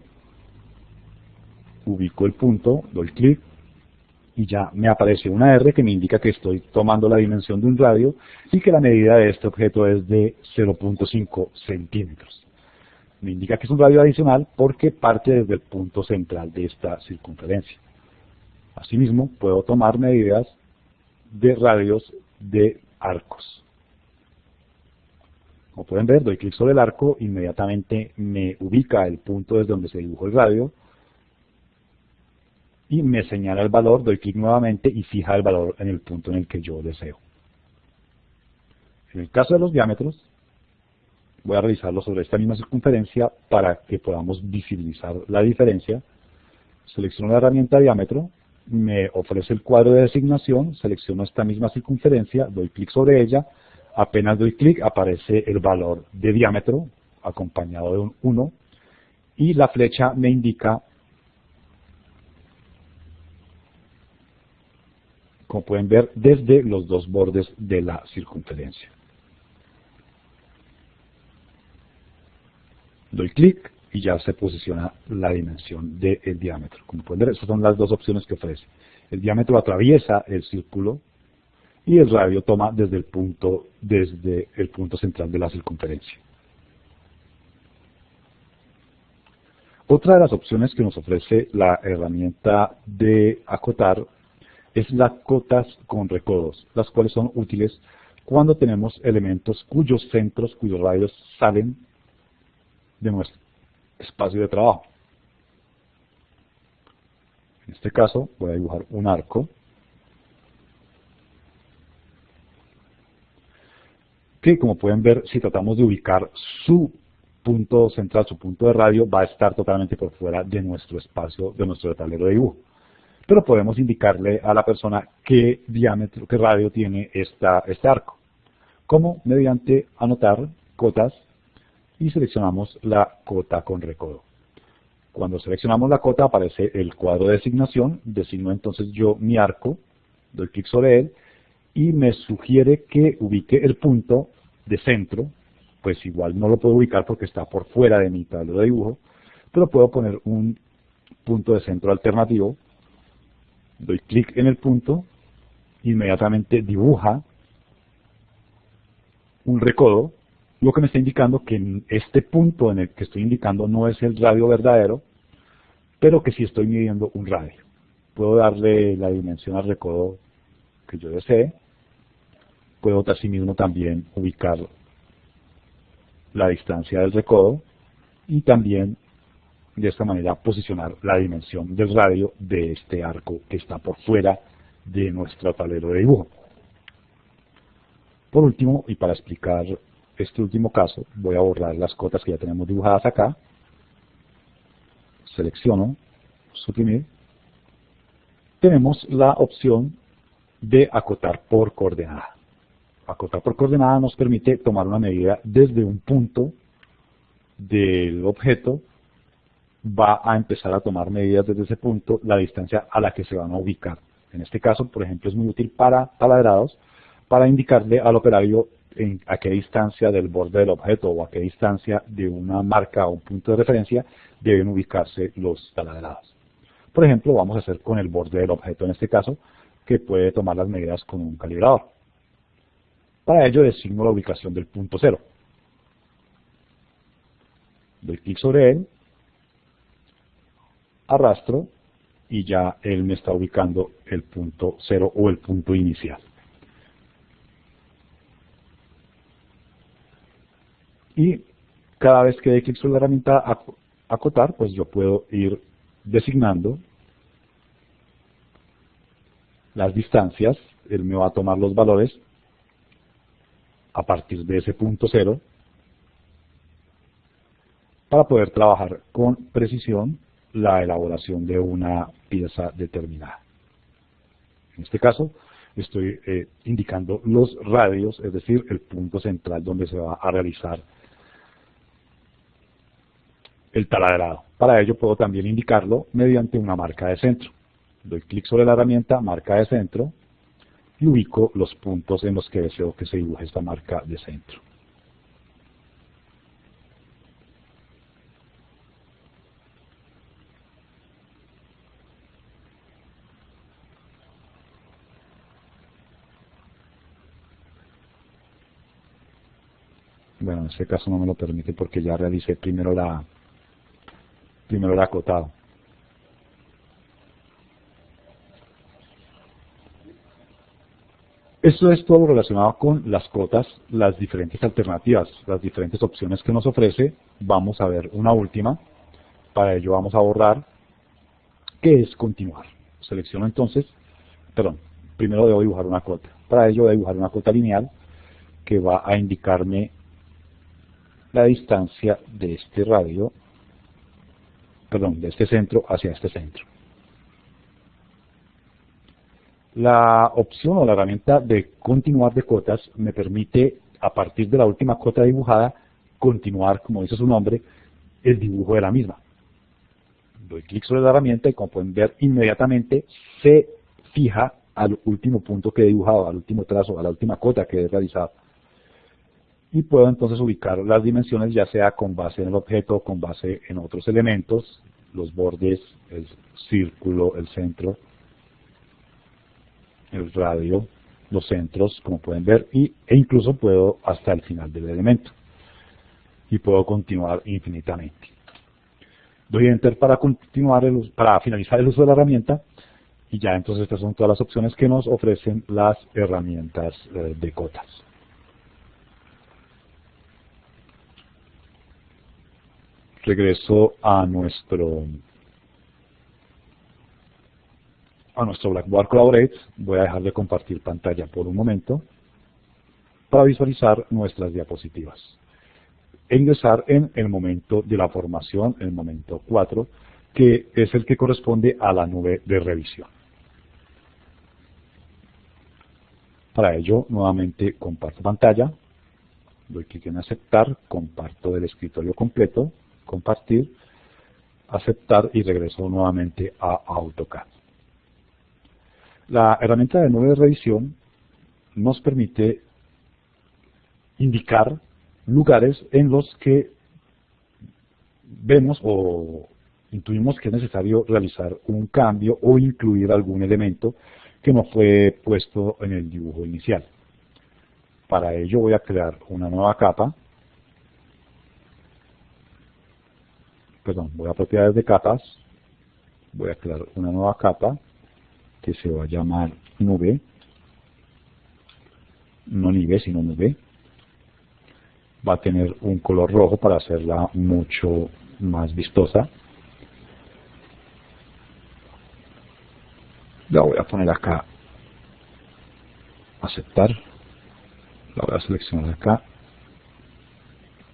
ubico el punto, doy clic y ya me aparece una R que me indica que estoy tomando la dimensión de un radio y que la medida de este objeto es de 0.5 centímetros. Me indica que es un radio adicional porque parte desde el punto central de esta circunferencia. Asimismo, puedo tomar medidas de radios de arcos. Como pueden ver, doy clic sobre el arco, inmediatamente me ubica el punto desde donde se dibujó el radio y me señala el valor, doy clic nuevamente y fija el valor en el punto en el que yo deseo. En el caso de los diámetros, voy a realizarlo sobre esta misma circunferencia para que podamos visibilizar la diferencia. Selecciono la herramienta diámetro, me ofrece el cuadro de designación, selecciono esta misma circunferencia, doy clic sobre ella, apenas doy clic aparece el valor de diámetro acompañado de un 1 y la flecha me indica, como pueden ver, desde los dos bordes de la circunferencia. Doy clic y ya se posiciona la dimensión del diámetro. Como pueden ver, esas son las dos opciones que ofrece. El diámetro atraviesa el círculo y el radio toma desde el punto central de la circunferencia. Otra de las opciones que nos ofrece la herramienta de acotar es las cotas con recodos, las cuales son útiles cuando tenemos elementos cuyos centros, cuyos radios salen de nuestro espacio de trabajo. En este caso voy a dibujar un arco que, como pueden ver, si tratamos de ubicar su punto central, su punto de radio, va a estar totalmente por fuera de nuestro espacio, de nuestro tablero de dibujo. Pero podemos indicarle a la persona qué diámetro, qué radio tiene este arco, como mediante anotar cotas y seleccionamos la cota con recodo. Cuando seleccionamos la cota aparece el cuadro de designación, designo entonces yo mi arco, doy clic sobre él y me sugiere que ubique el punto de centro. Pues igual no lo puedo ubicar porque está por fuera de mi tablero de dibujo, pero puedo poner un punto de centro alternativo. Doy clic en el punto, inmediatamente dibuja un recodo, lo que me está indicando que este punto en el que estoy indicando no es el radio verdadero, pero que sí estoy midiendo un radio. Puedo darle la dimensión al recodo que yo desee. Puedo asimismo también ubicar la distancia del recodo y también de esta manera posicionar la dimensión del radio de este arco que está por fuera de nuestro tablero de dibujo. Por último, y para explicar este último caso, voy a borrar las cotas que ya tenemos dibujadas acá. Selecciono, suprimir. Tenemos la opción de acotar por coordenada. Acotar por coordenada nos permite tomar una medida desde un punto del objeto, va a empezar a tomar medidas desde ese punto, la distancia a la que se van a ubicar. En este caso, por ejemplo, es muy útil para taladrados, para indicarle al operario a qué distancia del borde del objeto o a qué distancia de una marca o un punto de referencia deben ubicarse los taladrados. Por ejemplo, vamos a hacer con el borde del objeto en este caso, que puede tomar las medidas con un calibrador. Para ello designo la ubicación del punto 0. Doy clic sobre él, arrastro y ya él me está ubicando el punto 0 o el punto inicial. Y cada vez que dé clic sobre la herramienta acotar, pues yo puedo ir designando las distancias. Él me va a tomar los valores a partir de ese punto 0 para poder trabajar con precisión la elaboración de una pieza determinada. En este caso estoy indicando los radios, es decir, el punto central donde se va a realizar el taladrado. Para ello puedo también indicarlo mediante una marca de centro. Doy clic sobre la herramienta marca de centro y ubico los puntos en los que deseo que se dibuje esta marca de centro. Bueno, en este caso no me lo permite porque ya realicé primero el acotado. Esto es todo relacionado con las cotas, las diferentes alternativas, las diferentes opciones que nos ofrece. Vamos a ver una última. Para ello vamos a borrar, que es continuar. Selecciono entonces, primero debo dibujar una cota. Para ello voy a dibujar una cota lineal que va a indicarme la distancia de este radio, de este centro hacia este centro. La opción o la herramienta de continuar de cotas me permite, a partir de la última cota dibujada, continuar, como dice su nombre, el dibujo de la misma. Doy clic sobre la herramienta y, como pueden ver, inmediatamente se fija al último punto que he dibujado, al último trazo, a la última cota que he realizado. Y puedo entonces ubicar las dimensiones, ya sea con base en el objeto o con base en otros elementos, los bordes, el círculo, el centro, el radio, los centros, como pueden ver, e incluso puedo hasta el final del elemento. Y puedo continuar infinitamente. Doy Enter para finalizar el uso de la herramienta, y ya entonces estas son todas las opciones que nos ofrecen las herramientas de cotas. Regreso a nuestro Blackboard Collaborate. Voy a dejar de compartir pantalla por un momento para visualizar nuestras diapositivas e ingresar en el momento de la formación, el momento 4, que es el que corresponde a la nube de revisión. Para ello, nuevamente comparto pantalla, doy clic en aceptar, comparto el escritorio completo, compartir, aceptar y regreso nuevamente a AutoCAD. La herramienta de nube de revisión nos permite indicar lugares en los que vemos o intuimos que es necesario realizar un cambio o incluir algún elemento que no fue puesto en el dibujo inicial. Para ello voy a crear una nueva capa. Perdón, voy a propiedades de capas. Voy a crear una nueva capa que se va a llamar nube. No nive, sino nube. Va a tener un color rojo para hacerla mucho más vistosa. La voy a poner acá, aceptar. La voy a seleccionar acá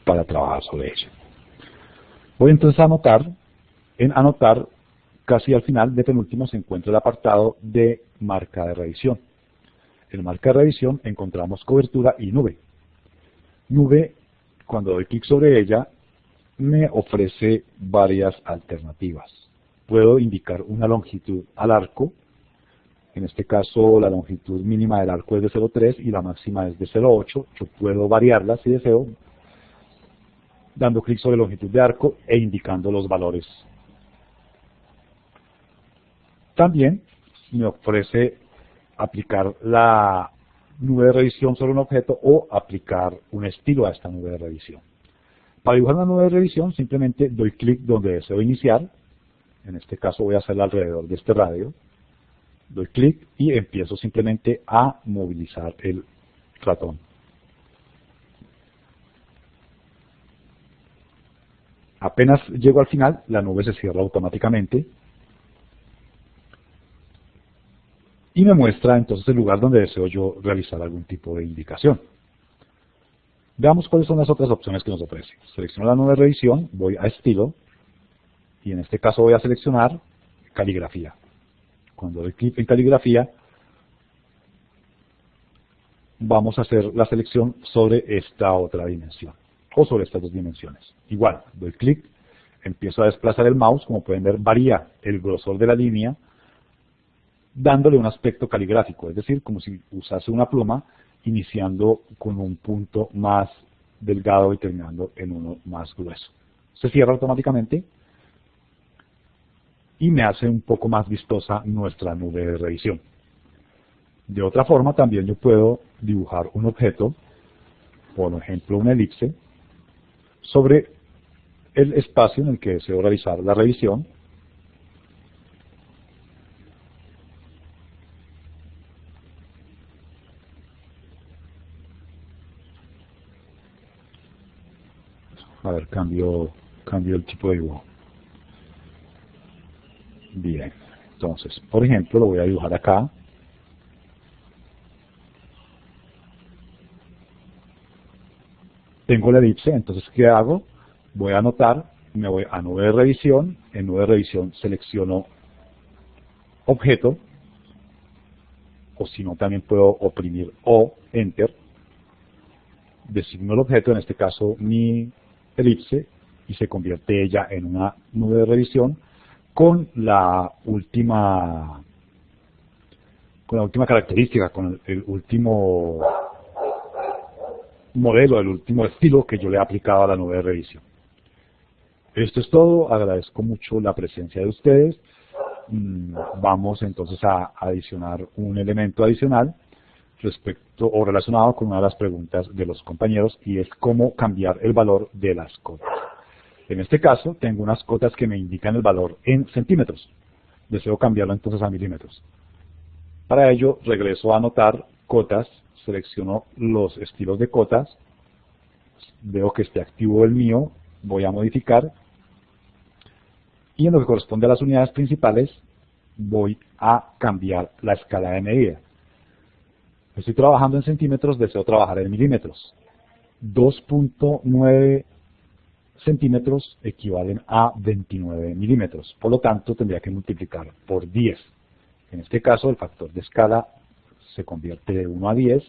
para trabajar sobre ella. Voy entonces a anotar. En anotar, casi al final de penúltimo se encuentra el apartado de marca de revisión. En marca de revisión encontramos cobertura y nube. Nube, cuando doy clic sobre ella, me ofrece varias alternativas. Puedo indicar una longitud al arco. En este caso, la longitud mínima del arco es de 0,3 y la máxima es de 0,8. Yo puedo variarla si deseo, dando clic sobre longitud de arco e indicando los valores. También me ofrece aplicar la nube de revisión sobre un objeto o aplicar un estilo a esta nube de revisión. Para dibujar una nube de revisión simplemente doy clic donde deseo iniciar. En este caso voy a hacerla alrededor de este radio. Doy clic y empiezo simplemente a movilizar el ratón. Apenas llego al final, la nube se cierra automáticamente y me muestra entonces el lugar donde deseo yo realizar algún tipo de indicación. Veamos cuáles son las otras opciones que nos ofrece. Selecciono la nube de revisión, voy a estilo y en este caso voy a seleccionar caligrafía. Cuando doy clic en caligrafía, vamos a hacer la selección sobre esta otra dimensión, o sobre estas dos dimensiones. Igual, doy clic, empiezo a desplazar el mouse, como pueden ver, varía el grosor de la línea, dándole un aspecto caligráfico, es decir, como si usase una pluma, iniciando con un punto más delgado y terminando en uno más grueso. Se cierra automáticamente y me hace un poco más vistosa nuestra nube de revisión. De otra forma, también yo puedo dibujar un objeto, por ejemplo una elipse, sobre el espacio en el que deseo realizar la revisión. A ver, cambio el tipo de dibujo. Bien, entonces, por ejemplo, lo voy a dibujar acá. Tengo la elipse, entonces, ¿qué hago? Voy a anotar, me voy a nube de revisión. En nube de revisión selecciono objeto, o si no, también puedo oprimir O, Enter. Designo el objeto, en este caso mi elipse, y se convierte ella en una nube de revisión con la última característica, con el último modelo, el último estilo que yo le he aplicado a la nube de revisión. Esto es todo, agradezco mucho la presencia de ustedes. Vamos entonces a adicionar un elemento adicional respecto o relacionado con una de las preguntas de los compañeros, y es cómo cambiar el valor de las cotas. En este caso tengo unas cotas que me indican el valor en centímetros. Deseo cambiarlo entonces a milímetros. Para ello regreso a anotar cotas, selecciono los estilos de cotas, veo que esté activo el mío, voy a modificar, y en lo que corresponde a las unidades principales voy a cambiar la escala de medida. Estoy trabajando en centímetros, deseo trabajar en milímetros. 2.9 centímetros equivalen a 29 milímetros. Por lo tanto, tendría que multiplicar por 10. En este caso, el factor de escala se convierte de 1 a 10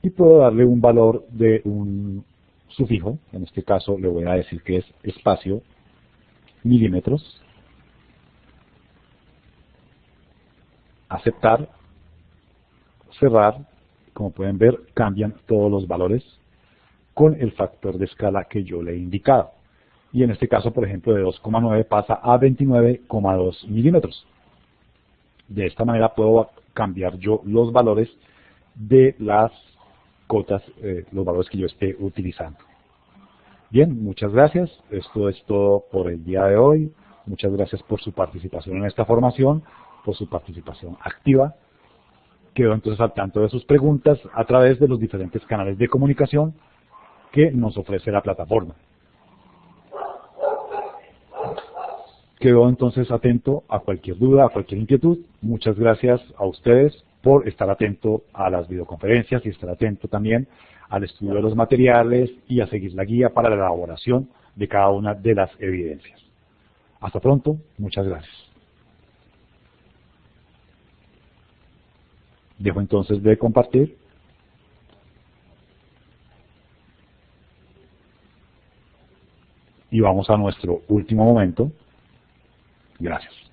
y puedo darle un valor de un sufijo. En este caso, le voy a decir que es espacio milímetros. Aceptar, cerrar como pueden ver, cambian todos los valores con el factor de escala que yo le he indicado. Y en este caso, por ejemplo, de 2,9 pasa a 29,2 milímetros. De esta manera puedo cambiar yo los valores de las cotas, los valores que yo esté utilizando. Bien, muchas gracias. Esto es todo por el día de hoy. Muchas gracias por su participación en esta formación, por su participación activa. Quedo entonces al tanto de sus preguntas a través de los diferentes canales de comunicación que nos ofrece la plataforma. Quedo entonces atento a cualquier duda, a cualquier inquietud. Muchas gracias a ustedes por estar atento a las videoconferencias y estar atento también al estudio de los materiales y a seguir la guía para la elaboración de cada una de las evidencias. Hasta pronto, muchas gracias. Dejo entonces de compartir. Y vamos a nuestro último momento. Gracias.